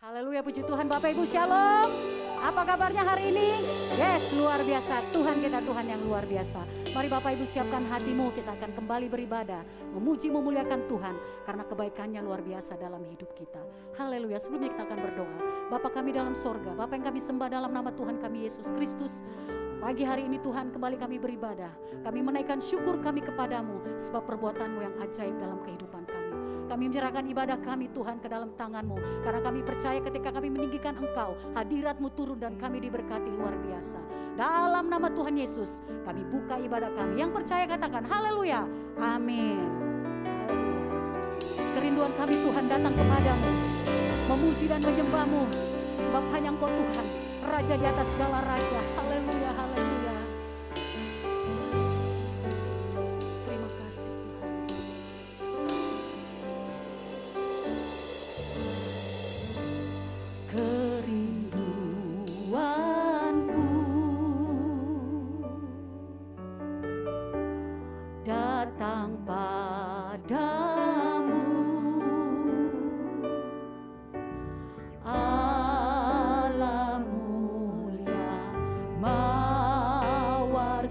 Haleluya, puji Tuhan. Bapak Ibu Shalom. Apa kabarnya hari ini? Yes, luar biasa. Tuhan kita Tuhan yang luar biasa. Mari Bapak Ibu siapkan hatimu, kita akan kembali beribadah, memuji memuliakan Tuhan karena kebaikannya luar biasa dalam hidup kita. Haleluya. Sebelumnya kita akan berdoa. Bapa kami dalam sorga, Bapa yang kami sembah dalam nama Tuhan kami Yesus Kristus. Pagi hari ini Tuhan kembali kami beribadah. Kami menaikkan syukur kami kepadamu sebab perbuatan-Mu yang ajaib dalam kehidupan kami. Kami menyerahkan ibadah kami Tuhan ke dalam tangan-Mu. Karena kami percaya ketika kami meninggikan Engkau, hadirat-Mu turun dan kami diberkati luar biasa. Dalam nama Tuhan Yesus, kami buka ibadah kami. Yang percaya katakan haleluya, amin. Haleluya. Kerinduan kami Tuhan datang kepadamu, memuji dan menyembah-Mu, sebab hanya Engkau Tuhan, Raja di atas segala raja. Haleluya, haleluya. Terima kasih Tuhan. Kerinduanku datang padamu, Allah mulia mawar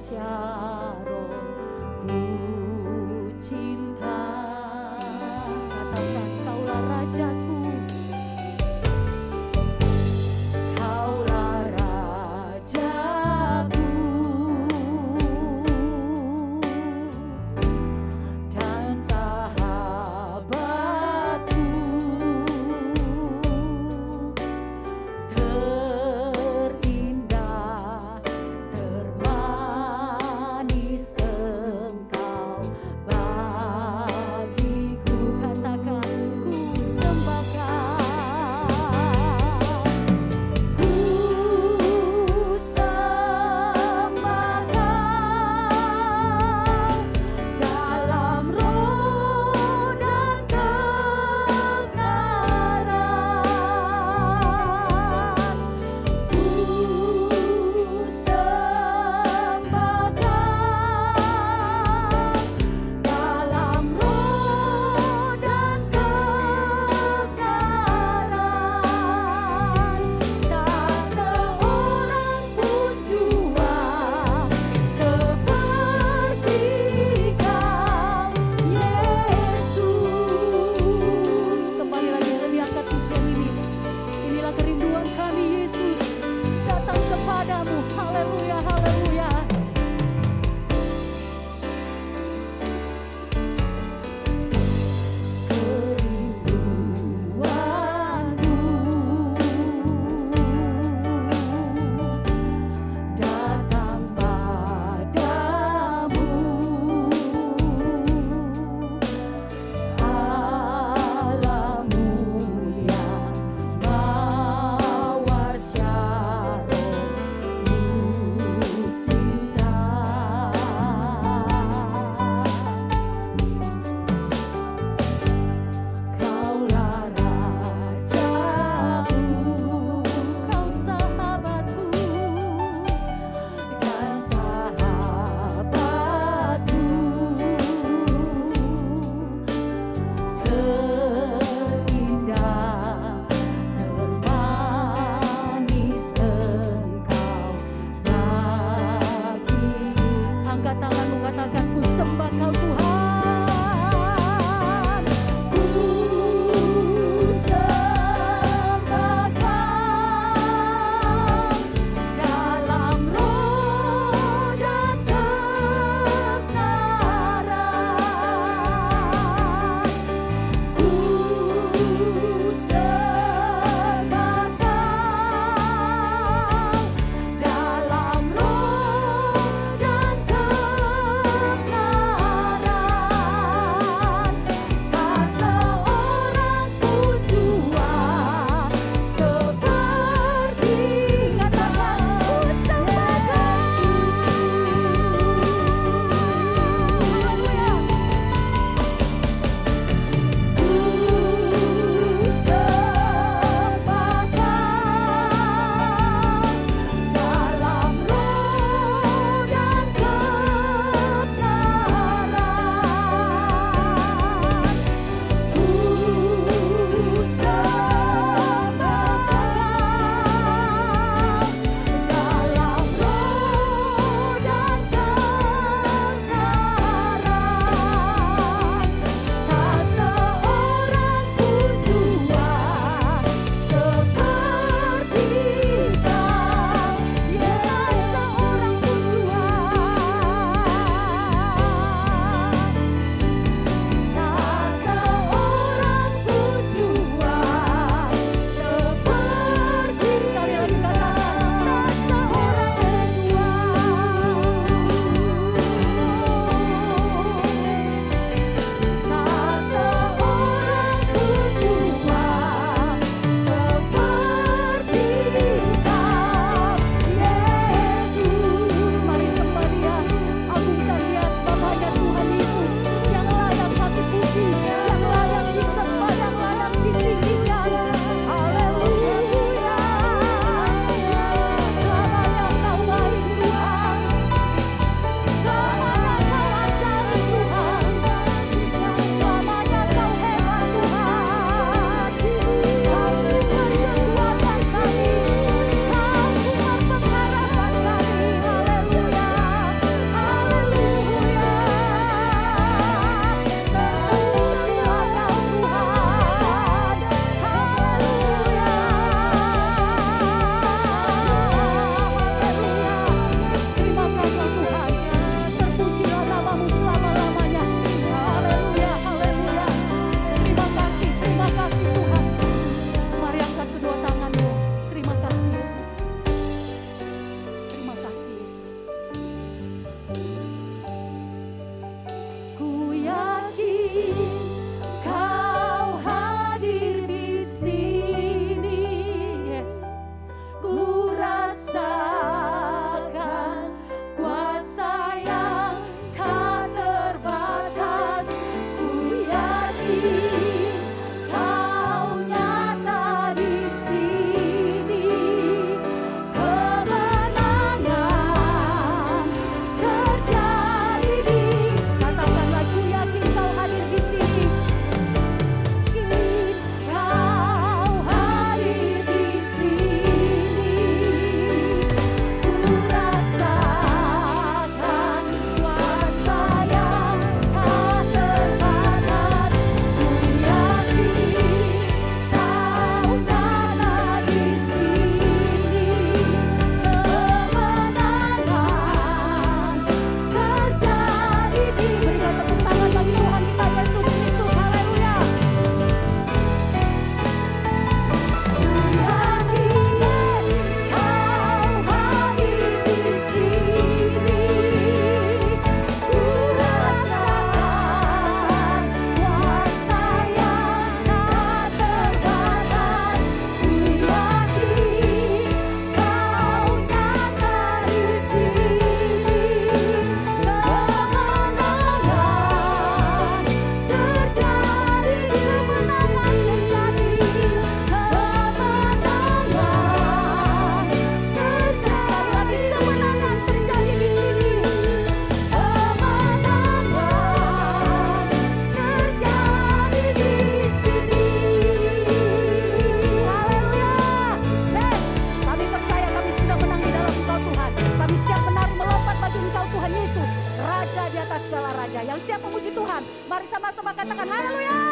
di atas segala raja. Yang siap memuji Tuhan, mari sama-sama katakan haleluya.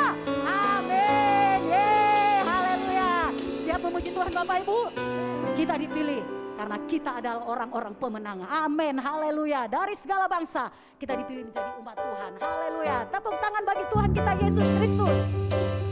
Amin. Haleluya. Siap memuji Tuhan Bapak Ibu? Kita dipilih karena kita adalah orang-orang pemenang. Amin. Haleluya. Dari segala bangsa kita dipilih menjadi umat Tuhan. Haleluya. Tepuk tangan bagi Tuhan kita Yesus Kristus. Kita dipilih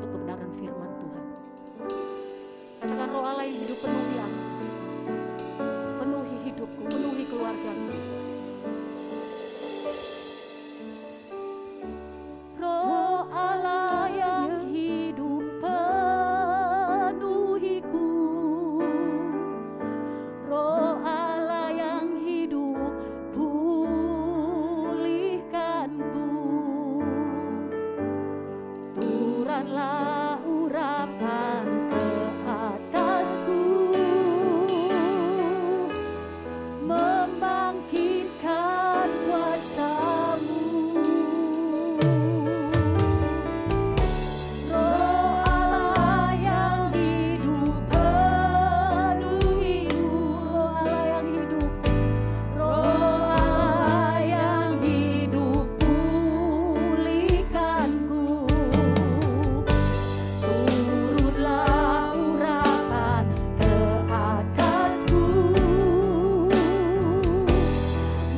untuk kebenaran firman Tuhan. Katakan, Roh Allah yang hidup, penuhi aku, penuhi hidupku, penuhi keluargaku. Roh Allah yang hidup, penuhiku. Roh Allah yang hidup, pulihkanku. Turunlah urapan ke atasku, membangkitkan kuasa-Mu. Roh Allah yang hidup, penuhiku. Roh Allah yang hidup, Roh Allah yang hidup, pulihkanku. Turunlah urapan ke atasku,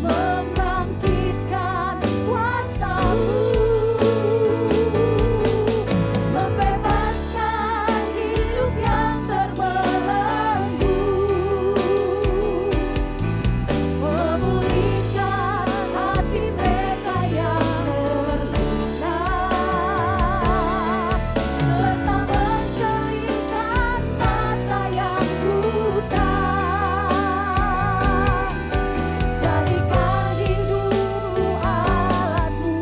membangkitkan kuasa-Mu, membebaskan hidup yang terbelenggu, memulihkan hati mereka yang terluka, serta mencerahkan mata yang buta. Jadikan hidupku alat-Mu,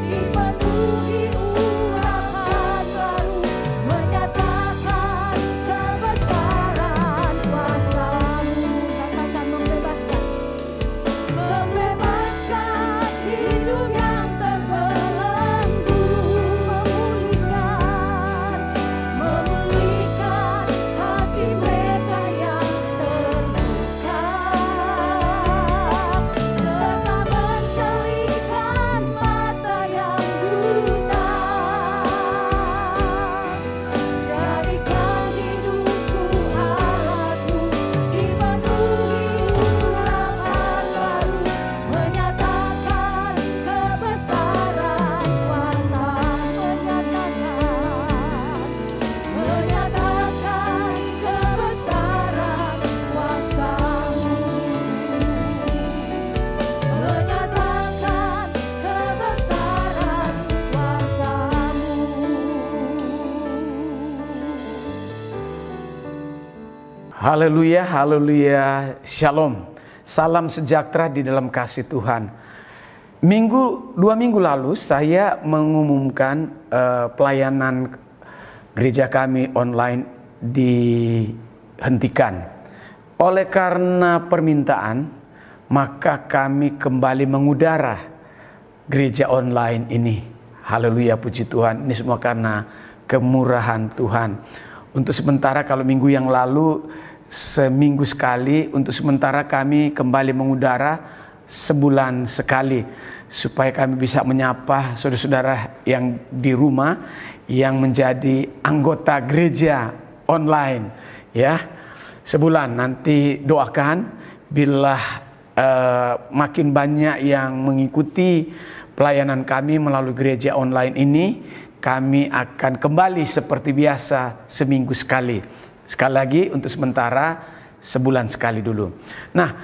dipenuhi urapan baru, menyatakan kebesaran kuasa-Mu. Katakan, membebaskan hidup yang terbelenggu, memulihkan hati mereka yang terluka, serta mencerahkan mata yang buta. Jadikan hidupku alat-Mu, dipenuhi urapan baru, menyatakan kebesaran kuasa, menyatakan kebesaran kuasa-Mu, menyatakan kebesaran kuasa-Mu. Haleluya, haleluya, shalom. Salam sejahtera di dalam kasih Tuhan. 2 minggu lalu saya mengumumkan pelayanan gereja kami online dihentikan. Oleh karena permintaan, maka kami kembali mengudara gereja online ini. Haleluya, puji Tuhan. Ini semua karena kemurahan Tuhan. Untuk sementara, kalau minggu yang lalu seminggu sekali, untuk sementara kami kembali mengudara sebulan sekali, supaya kami bisa menyapa saudara-saudara yang di rumah yang menjadi anggota gereja online, ya. Sebulan nanti doakan bila makin banyak yang mengikuti pelayanan kami melalui gereja online ini, kami akan kembali seperti biasa seminggu sekali. Sekali lagi, untuk sementara sebulan sekali dulu. Nah,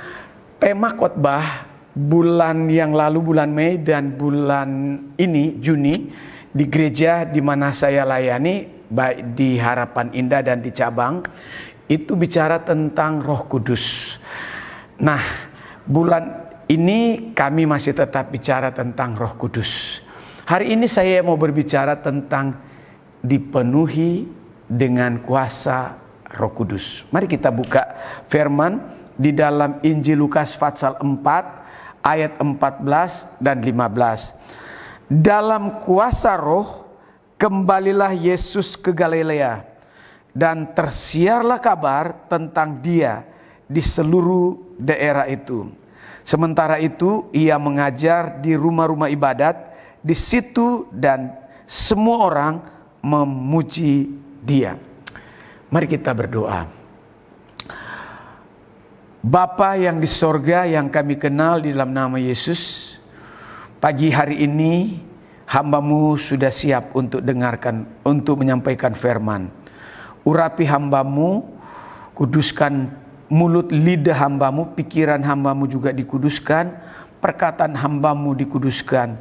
tema khotbah bulan yang lalu, bulan Mei, dan bulan ini Juni, di gereja di mana saya layani, baik di Harapan Indah dan di cabang, itu bicara tentang Roh Kudus. Nah, bulan ini kami masih tetap bicara tentang Roh Kudus. Hari ini saya mau berbicara tentang dipenuhi dengan kuasa Roh Kudus. Mari kita buka firman di dalam Injil Lukas pasal 4 ayat 14 dan 15. Dalam kuasa Roh kembalilah Yesus ke Galilea, dan tersiarlah kabar tentang Dia di seluruh daerah itu. Sementara itu ia mengajar di rumah-rumah ibadat di situ, dan semua orang memuji Dia. Mari kita berdoa. Bapa yang di sorga, yang kami kenal di dalam nama Yesus, pagi hari ini hamba-Mu sudah siap untuk menyampaikan firman. Urapi hamba-Mu, kuduskan mulut lidah hamba-Mu, pikiran hamba-Mu juga dikuduskan, perkataan hamba-Mu dikuduskan.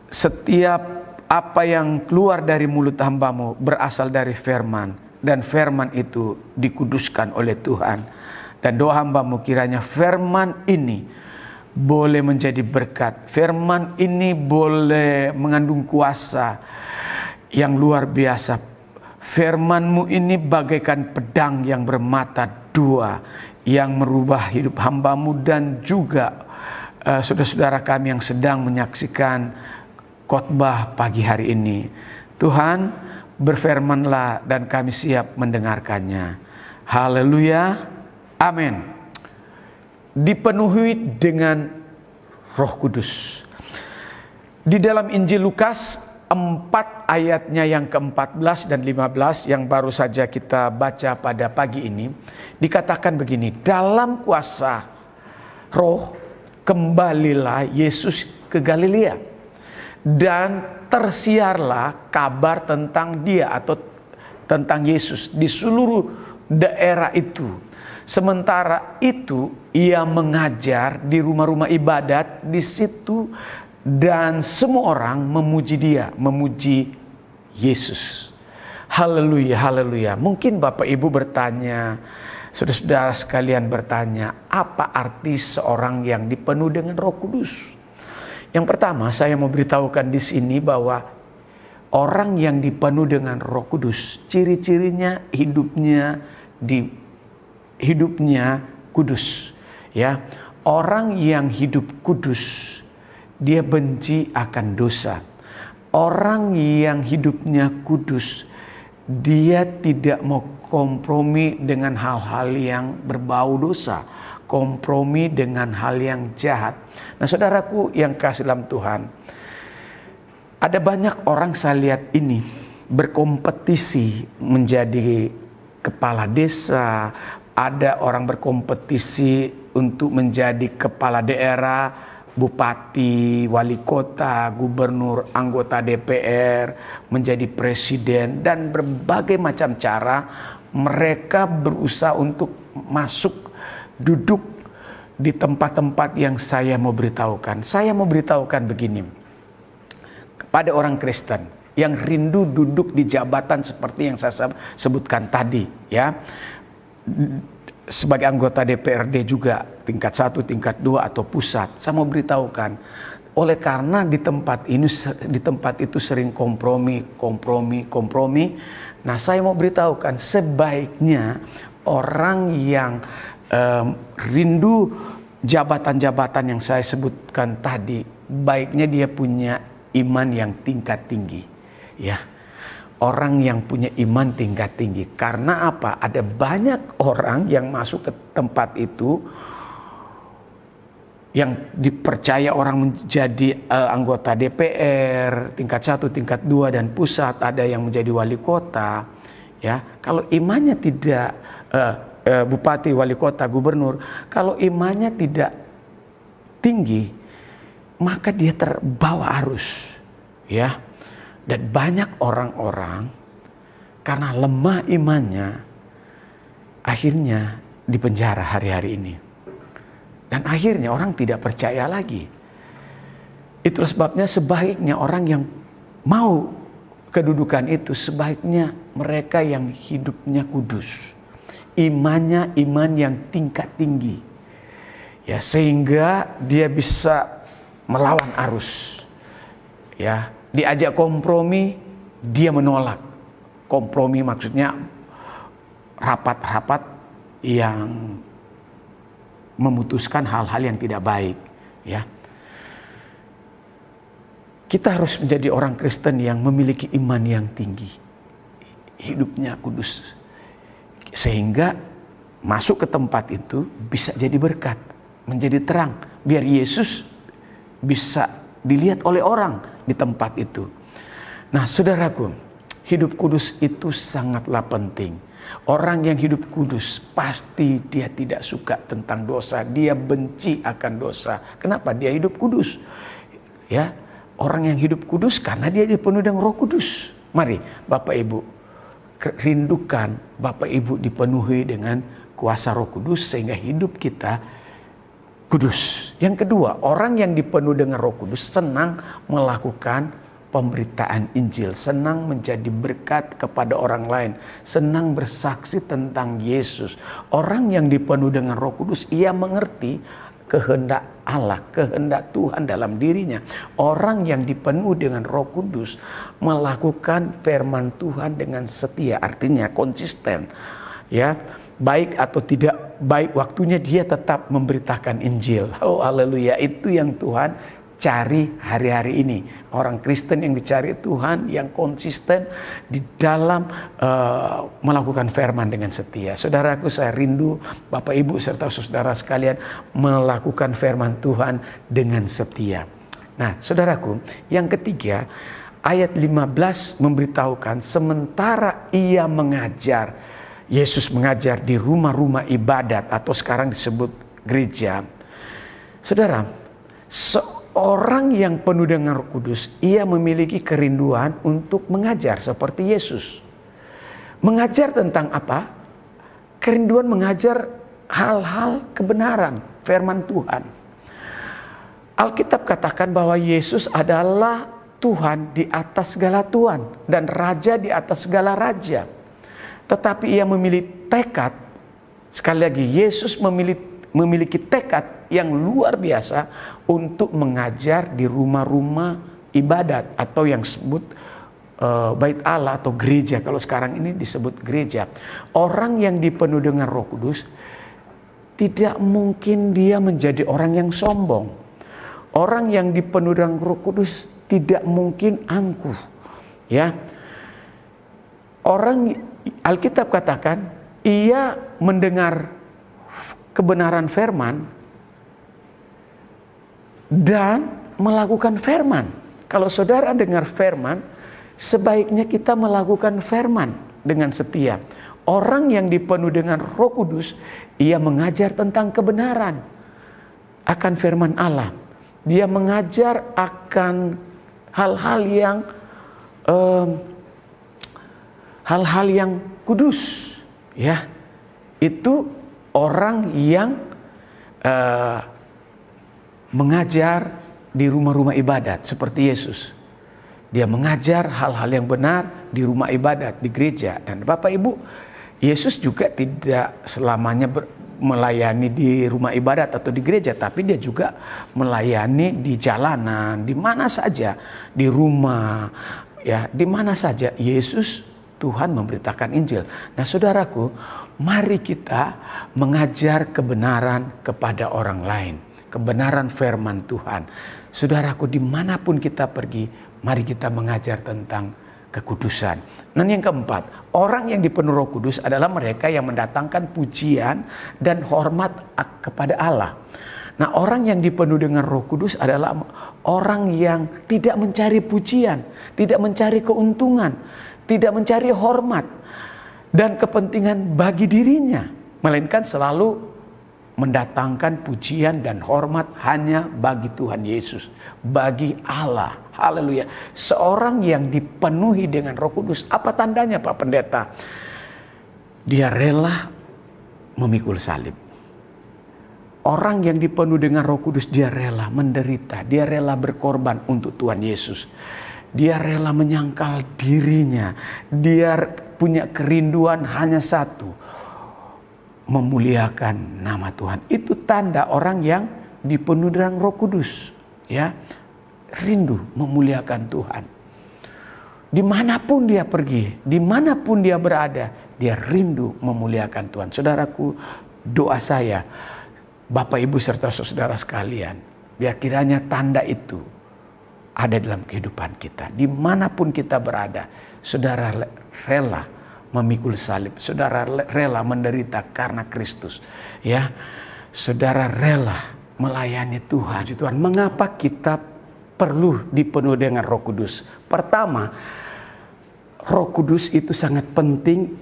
Setiap apa yang keluar dari mulut hamba-Mu berasal dari firman, dan firman itu dikuduskan oleh Tuhan. Dan doa hamba-Mu kiranya firman ini boleh menjadi berkat. Firman ini boleh mengandung kuasa yang luar biasa. Firman-Mu ini bagaikan pedang yang bermata dua, yang merubah hidup hamba-Mu dan juga saudara-saudara kami yang sedang menyaksikan khotbah pagi hari ini. Tuhan, berfirmanlah dan kami siap mendengarkannya. Haleluya, amin. Dipenuhi dengan Roh Kudus. Di dalam Injil Lukas 4 ayatnya yang ke-14 dan 15 yang baru saja kita baca pada pagi ini, dikatakan begini, dalam kuasa Roh kembalilah Yesus ke Galilea dan tersiarlah kabar tentang dia atau tentang Yesus di seluruh daerah itu. Sementara itu ia mengajar di rumah-rumah ibadat di situ dan semua orang memuji dia, memuji Yesus. Haleluya, haleluya. Mungkin Bapak Ibu bertanya, saudara-saudara sekalian bertanya, apa arti seorang yang dipenuhi dengan Roh Kudus? Yang pertama, saya mau beritahukan di sini bahwa orang yang dipenuhi dengan Roh Kudus, ciri-cirinya hidupnya kudus, ya. Orang yang hidup kudus, dia benci akan dosa. Orang yang hidupnya kudus, dia tidak mau kompromi dengan hal-hal yang berbau dosa, kompromi dengan hal yang jahat. Nah, saudaraku yang kasih dalam Tuhan, ada banyak orang saya lihat ini berkompetisi menjadi kepala desa. Ada orang berkompetisi untuk menjadi kepala daerah, bupati, wali kota, gubernur, anggota DPR, menjadi presiden, dan berbagai macam cara mereka berusaha untuk masuk duduk di tempat-tempat yang saya mau beritahukan. Saya mau beritahukan begini, kepada orang Kristen yang rindu duduk di jabatan seperti yang saya sebutkan tadi, ya. Sebagai anggota DPRD juga tingkat 1, tingkat 2 atau pusat, saya mau beritahukan, oleh karena di tempat itu sering kompromi. Nah, saya mau beritahukan sebaiknya orang yang rindu jabatan-jabatan yang saya sebutkan tadi, baiknya dia punya iman yang tingkat tinggi, ya. Orang yang punya iman tingkat tinggi. Karena apa? Ada banyak orang yang masuk ke tempat itu, yang dipercaya orang menjadi anggota DPR tingkat 1, tingkat 2 dan pusat, ada yang menjadi wali kota, ya. Kalau imannya tidak bupati, wali kota, gubernur, kalau imannya tidak tinggi, maka dia terbawa arus, ya. Dan banyak orang-orang karena lemah imannya akhirnya dipenjara hari-hari ini. Dan akhirnya orang tidak percaya lagi. Itulah sebabnya sebaiknya orang yang mau kedudukan itu, sebaiknya mereka yang hidupnya kudus. Imannya iman yang tingkat tinggi. Ya, sehingga dia bisa melawan arus. Ya. Diajak kompromi, dia menolak. Kompromi maksudnya rapat-rapat yang memutuskan hal-hal yang tidak baik, ya. Kita harus menjadi orang Kristen yang memiliki iman yang tinggi, hidupnya kudus, sehingga masuk ke tempat itu bisa jadi berkat, menjadi terang, biar Yesus bisa dilihat oleh orang di tempat itu. Nah, saudaraku, hidup kudus itu sangatlah penting. Orang yang hidup kudus pasti dia tidak suka tentang dosa, dia benci akan dosa. Kenapa? Dia hidup kudus. Ya, orang yang hidup kudus karena dia dipenuhi dengan Roh Kudus. Mari Bapak Ibu rindukan Bapak Ibu dipenuhi dengan kuasa Roh Kudus sehingga hidup kita kudus. Yang kedua, orang yang dipenuhi dengan Roh Kudus senang melakukan pemberitaan Injil, senang menjadi berkat kepada orang lain, senang bersaksi tentang Yesus. Orang yang dipenuhi dengan Roh Kudus, ia mengerti kehendak Allah, kehendak Tuhan dalam dirinya. Orang yang dipenuhi dengan Roh Kudus melakukan firman Tuhan dengan setia, artinya konsisten. Ya, baik atau tidak baik waktunya dia tetap memberitakan Injil. Oh haleluya, itu yang Tuhan cari hari-hari ini. Orang Kristen yang dicari Tuhan yang konsisten di dalam melakukan firman dengan setia. Saudaraku, saya rindu Bapak Ibu serta saudara sekalian melakukan firman Tuhan dengan setia. Nah, saudaraku, yang ketiga, ayat 15 memberitahukan sementara ia mengajar, Yesus mengajar di rumah-rumah ibadat atau sekarang disebut gereja. Saudara, orang yang penuh dengan Roh Kudus, ia memiliki kerinduan untuk mengajar seperti Yesus. Mengajar tentang apa? Kerinduan mengajar hal-hal kebenaran, firman Tuhan. Alkitab katakan bahwa Yesus adalah Tuhan di atas segala Tuhan dan Raja di atas segala Raja. Tetapi ia memiliki tekad, sekali lagi Yesus memiliki tekad yang luar biasa untuk mengajar di rumah-rumah ibadat atau yang disebut bait Allah atau gereja. Kalau sekarang ini disebut gereja. Orang yang dipenuhi dengan Roh Kudus tidak mungkin dia menjadi orang yang sombong. Orang yang dipenuhi dengan Roh Kudus tidak mungkin angkuh. Ya. Orang, Alkitab katakan ia mendengar kebenaran firman dan melakukan firman. Kalau saudara dengar firman, sebaiknya kita melakukan firman dengan setia. Orang yang dipenuhi dengan Roh Kudus, ia mengajar tentang kebenaran akan firman Allah. Dia mengajar akan hal-hal yang kudus, ya. Itu orang yang mengajar di rumah-rumah ibadat seperti Yesus. Dia mengajar hal-hal yang benar di rumah ibadat, di gereja. Dan Bapak Ibu, Yesus juga tidak selamanya melayani di rumah ibadat atau di gereja, tapi dia juga melayani di jalanan, di mana saja, di rumah, ya, di mana saja Yesus Tuhan memberitakan Injil. Nah, saudaraku, mari kita mengajar kebenaran kepada orang lain, kebenaran firman Tuhan. Saudaraku, dimanapun kita pergi, mari kita mengajar tentang kekudusan. Dan yang keempat, orang yang dipenuhi Roh Kudus adalah mereka yang mendatangkan pujian dan hormat kepada Allah. Nah, orang yang dipenuhi dengan Roh Kudus adalah orang yang tidak mencari pujian, tidak mencari keuntungan, tidak mencari hormat dan kepentingan bagi dirinya, melainkan selalu mendatangkan pujian dan hormat hanya bagi Tuhan Yesus, bagi Allah. Haleluya. Seorang yang dipenuhi dengan Roh Kudus, apa tandanya Pak Pendeta? Dia rela memikul salib. Orang yang dipenuhi dengan Roh Kudus, dia rela menderita, dia rela berkorban untuk Tuhan Yesus. Dia rela menyangkal dirinya. Dia punya kerinduan hanya satu, memuliakan nama Tuhan. Itu tanda orang yang dipenuhi dengan Roh Kudus, ya. Rindu memuliakan Tuhan. Dimanapun dia pergi, dimanapun dia berada, dia rindu memuliakan Tuhan. Saudaraku, doa saya, Bapak Ibu serta saudara sekalian, biar kiranya tanda itu ada dalam kehidupan kita. Dimanapun kita berada, saudara rela memikul salib, saudara rela menderita karena Kristus, ya. Saudara rela melayani Tuhan. Tuhan, mengapa kita perlu dipenuhi dengan Roh Kudus? Pertama, Roh Kudus itu sangat penting.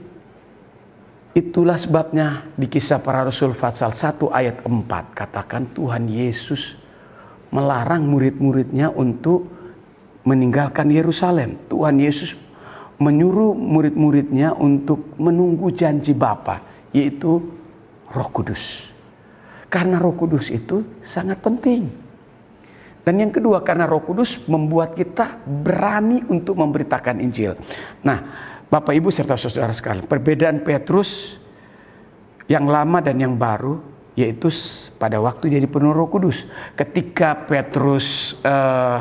Itulah sebabnya di Kisah Para Rasul pasal 1 ayat 4 katakan Tuhan Yesus melarang murid-muridnya untuk meninggalkan Yerusalem. Tuhan Yesus menyuruh murid-muridnya untuk menunggu janji Bapa, yaitu Roh Kudus. Karena Roh Kudus itu sangat penting. Dan yang kedua, karena Roh Kudus membuat kita berani untuk memberitakan Injil. Nah, Bapak Ibu serta saudara sekalian, perbedaan Petrus yang lama dan yang baru, yaitu pada waktu dia dipenuhi Roh Kudus. Ketika Petrus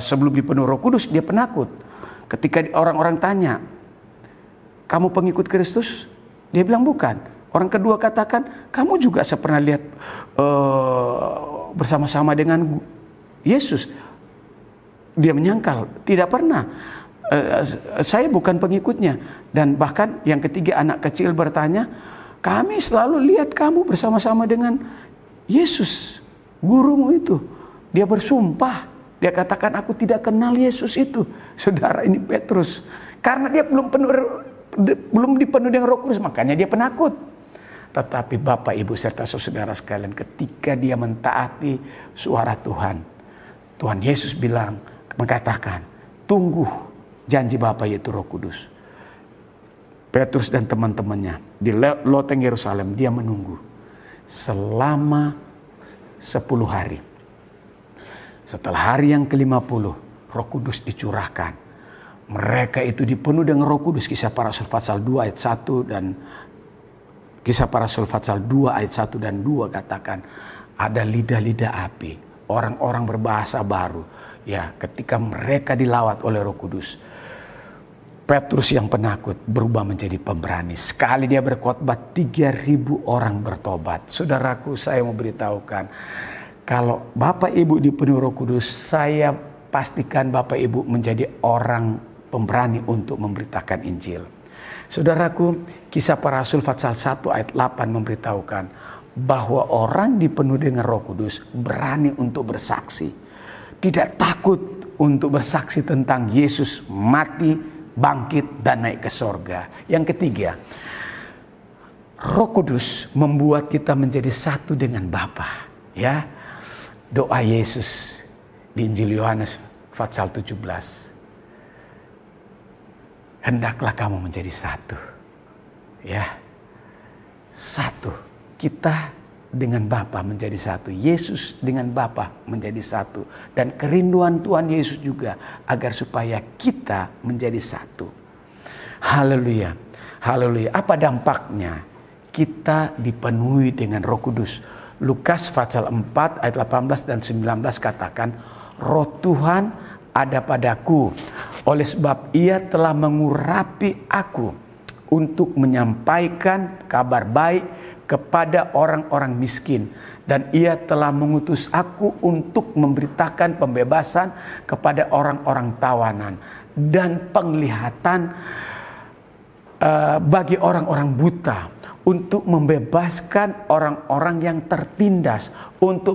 sebelum dipenuhi Roh Kudus, dia penakut. Ketika orang-orang tanya, kamu pengikut Kristus? Dia bilang bukan. Orang kedua katakan, kamu juga saya pernah lihat bersama-sama dengan Yesus. Dia menyangkal, tidak pernah. Saya bukan pengikutnya. Dan bahkan yang ketiga, anak kecil bertanya, kami selalu lihat kamu bersama-sama dengan Yesus, gurumu itu. Dia bersumpah, dia katakan aku tidak kenal Yesus itu. Saudara, ini Petrus. Karena dia belum dipenuhi dengan Roh Kudus, makanya dia penakut. Tetapi Bapak, Ibu serta saudara sekalian, ketika dia mentaati suara Tuhan, Tuhan Yesus mengatakan, tunggu janji Bapa yaitu Roh Kudus. Petrus dan teman-temannya di loteng Yerusalem, dia menunggu selama 10 hari. Setelah hari yang ke-50, Roh Kudus dicurahkan. Mereka itu dipenuhi dengan Roh Kudus. Kisah Para Rasul pasal 2 ayat 1 dan Kisah Para Rasul pasal 2 ayat 1 dan 2 katakan ada lidah-lidah api, orang-orang berbahasa baru. Ya, ketika mereka dilawat oleh Roh Kudus, Petrus yang penakut berubah menjadi pemberani. Sekali dia berkhotbah, 3.000 orang bertobat. Saudaraku, saya mau beritahukan, kalau Bapak Ibu dipenuhi Roh Kudus, saya pastikan Bapak Ibu menjadi orang pemberani untuk memberitakan Injil. Saudaraku, Kisah Para Rasul pasal 1 ayat 8 memberitahukan bahwa orang dipenuhi dengan Roh Kudus berani untuk bersaksi. Tidak takut untuk bersaksi tentang Yesus mati, bangkit dan naik ke sorga. Yang ketiga, Roh Kudus membuat kita menjadi satu dengan Bapa. Ya, doa Yesus di Injil Yohanes pasal 17. Hendaklah kamu menjadi satu. Ya, satu. Kita dengan Bapa menjadi satu. Yesus dengan Bapa menjadi satu. Dan kerinduan Tuhan Yesus juga agar supaya kita menjadi satu. Haleluya. Haleluya. Apa dampaknya? Kita dipenuhi dengan Roh Kudus. Lukas pasal 4 ayat 18 dan 19 katakan, Roh Tuhan ada padaku, oleh sebab Ia telah mengurapi aku untuk menyampaikan kabar baik kepada orang-orang miskin, dan Ia telah mengutus aku untuk memberitakan pembebasan kepada orang-orang tawanan dan penglihatan bagi orang-orang buta, untuk membebaskan orang-orang yang tertindas, untuk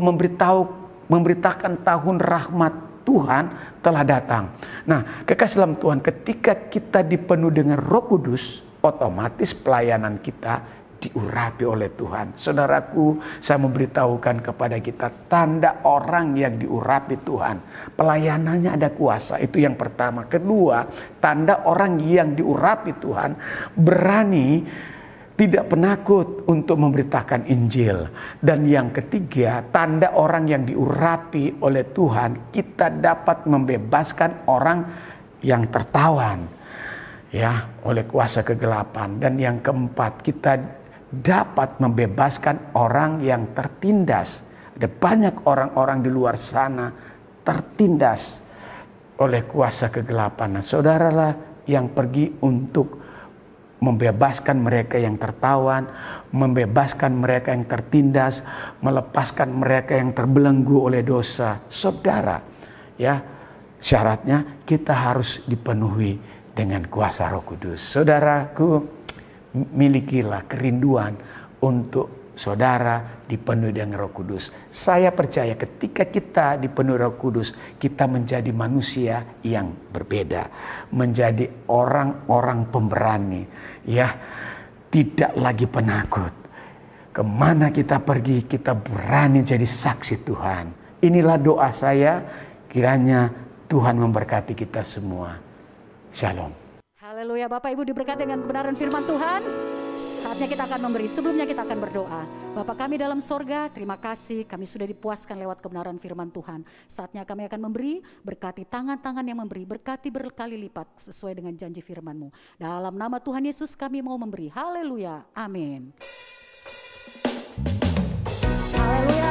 memberitakan tahun rahmat Tuhan telah datang. Nah, kekasih dalam Tuhan, ketika kita dipenuhi dengan Roh Kudus, otomatis pelayanan kita diurapi oleh Tuhan. Saudaraku, saya memberitahukan kepada kita tanda orang yang diurapi Tuhan. Pelayanannya ada kuasa, itu yang pertama. Kedua, tanda orang yang diurapi Tuhan berani, tidak penakut untuk memberitakan Injil. Dan yang ketiga, tanda orang yang diurapi oleh Tuhan, kita dapat membebaskan orang yang tertawan, ya, oleh kuasa kegelapan. Dan yang keempat, kita dapat membebaskan orang yang tertindas. Ada banyak orang-orang di luar sana tertindas oleh kuasa kegelapan. Nah, saudaralah yang pergi untuk membebaskan mereka yang tertawan, membebaskan mereka yang tertindas, melepaskan mereka yang terbelenggu oleh dosa. Saudara, ya, syaratnya kita harus dipenuhi dengan kuasa Roh Kudus. Saudaraku, milikilah kerinduan untuk saudara dipenuhi dengan Roh Kudus. Saya percaya ketika kita dipenuhi Roh Kudus, kita menjadi manusia yang berbeda, menjadi orang-orang pemberani, ya, tidak lagi penakut. Kemana kita pergi, kita berani jadi saksi Tuhan. Inilah doa saya, kiranya Tuhan memberkati kita semua. Shalom. Haleluya, Bapak Ibu diberkati dengan kebenaran firman Tuhan. Saatnya kita akan memberi, sebelumnya kita akan berdoa. Bapak kami dalam sorga, terima kasih kami sudah dipuaskan lewat kebenaran firman Tuhan. Saatnya kami akan memberi, berkati tangan-tangan yang memberi, berkati berkali lipat sesuai dengan janji firman-Mu. Dalam nama Tuhan Yesus kami mau memberi. Haleluya, amin. Haleluya.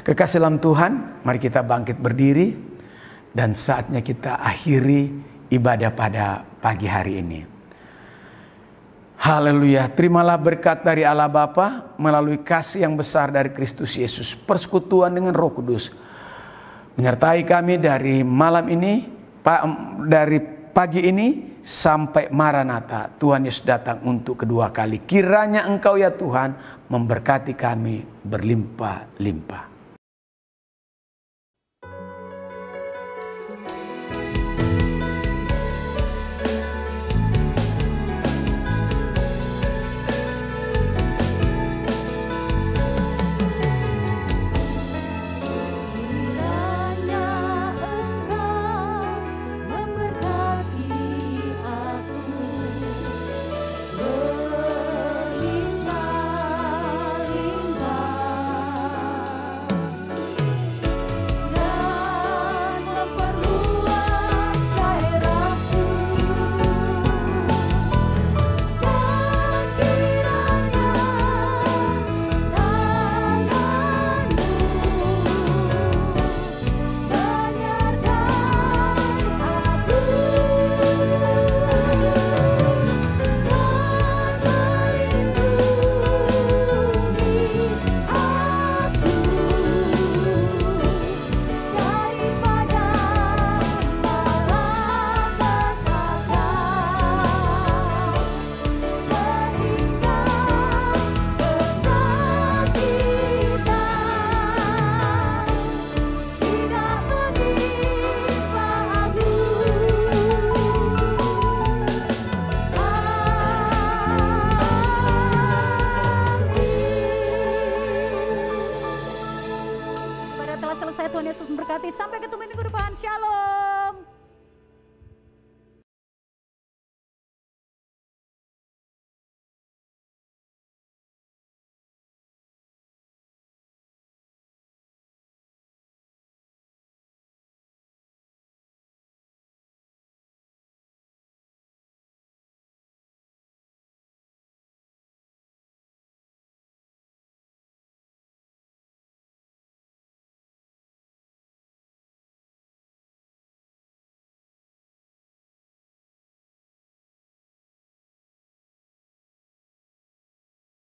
Kekasih dalam Tuhan, mari kita bangkit berdiri dan saatnya kita akhiri ibadah pada pagi hari ini. Haleluya, terimalah berkat dari Allah Bapa melalui kasih yang besar dari Kristus Yesus, persekutuan dengan Roh Kudus menyertai kami dari malam ini, dari pagi ini sampai Maranatha. Tuhan Yesus datang untuk kedua kali. Kiranya Engkau ya Tuhan memberkati kami berlimpah-limpah. saya, Tuhan Yesus memberkati. Sampai ketemu minggu depan. Shalom.